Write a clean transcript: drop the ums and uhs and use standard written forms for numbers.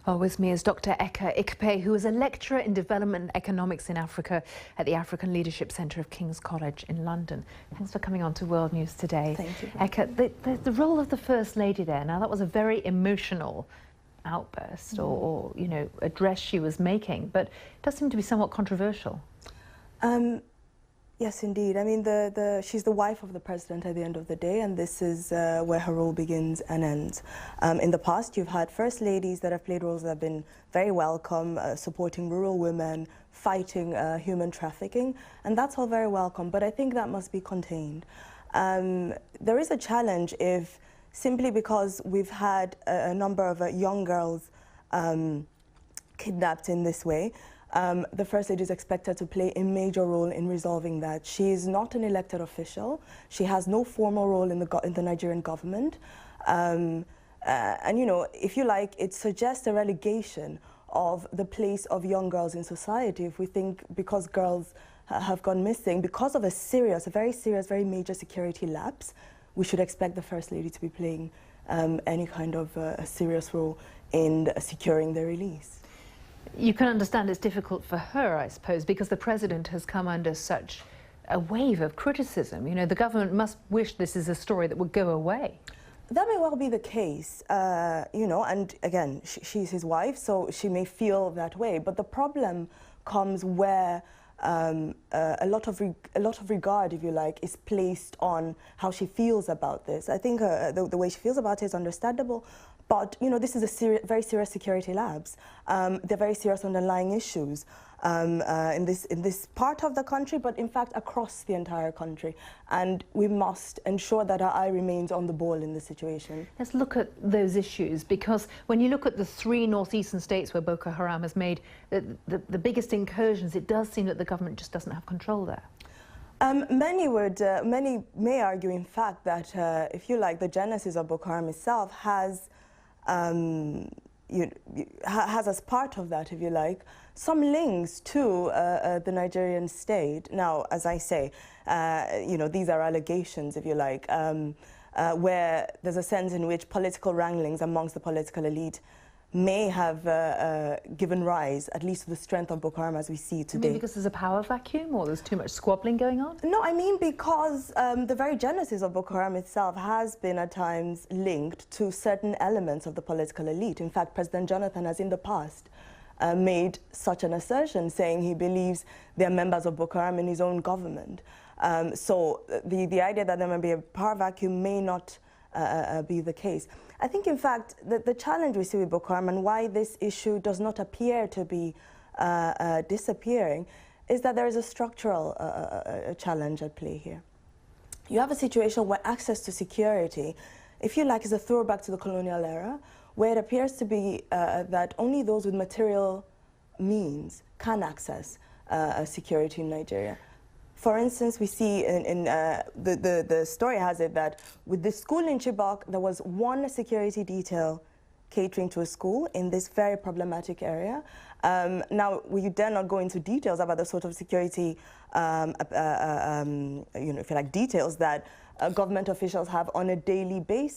Well, with me is Dr. Eka Ikpe, who is a lecturer in development economics in Africa at the African Leadership Centre of King's College in London. Thanks for coming on to World News today. Thank you. Eka, the role of the First Lady there, now that was a very emotional outburst or address she was making, but it does seem to be somewhat controversial. Yes, indeed. I mean, she's the wife of the president at the end of the day, and this is where her role begins and ends. In the past, you've had first ladies that have played roles that have been very welcome, supporting rural women, fighting human trafficking, and that's all very welcome, but I think that must be contained. There is a challenge if, simply because we've had a number of young girls kidnapped in this way, the First Lady is expected to play a major role in resolving that. She is not an elected official. She has no formal role in the Nigerian government. And, if you like, it suggests a relegation of the place of young girls in society. If we think because girls have gone missing, because of a very serious, very major security lapse, we should expect the First Lady to be playing any kind of a serious role in securing their release. You can understand it's difficult for her, I suppose, because the president has come under such a wave of criticism. You know, the government must wish this is a story that would go away. That may well be the case, and again, she's his wife, so she may feel that way. But the problem comes where a lot of regard, if you like, is placed on how she feels about this. I think the way she feels about it is understandable. But, this is a very serious security lapse. They're very serious underlying issues in this part of the country, but in fact across the entire country. And we must ensure that our eye remains on the ball in this situation. Let's look at those issues, because when you look at the 3 northeastern states where Boko Haram has made the biggest incursions, it does seem that the government just doesn't have control there. Many may argue, in fact, that, if you like, the genesis of Boko Haram itself has as part of that, if you like, some links to the Nigerian state. Now, as I say, these are allegations, if you like, where there's a sense in which political wranglings amongst the political elite may have given rise, at least to the strength of Boko Haram as we see today. You mean because there's a power vacuum, or there's too much squabbling going on? No, I mean because the very genesis of Boko Haram itself has been at times linked to certain elements of the political elite. In fact, President Jonathan has in the past made such an assertion, saying he believes there are members of Boko Haram in his own government. So the idea that there may be a power vacuum may not be the case. I think, in fact, the challenge we see with Boko Haram and why this issue does not appear to be disappearing is that there is a structural challenge at play here. You have a situation where access to security, if you like, is a throwback to the colonial era, where it appears to be that only those with material means can access security in Nigeria. For instance, we see the story has it that with the school in Chibok, there was one security detail catering to a school in this very problematic area. Now, we dare not go into details about the sort of security, if you like, details that government officials have on a daily basis.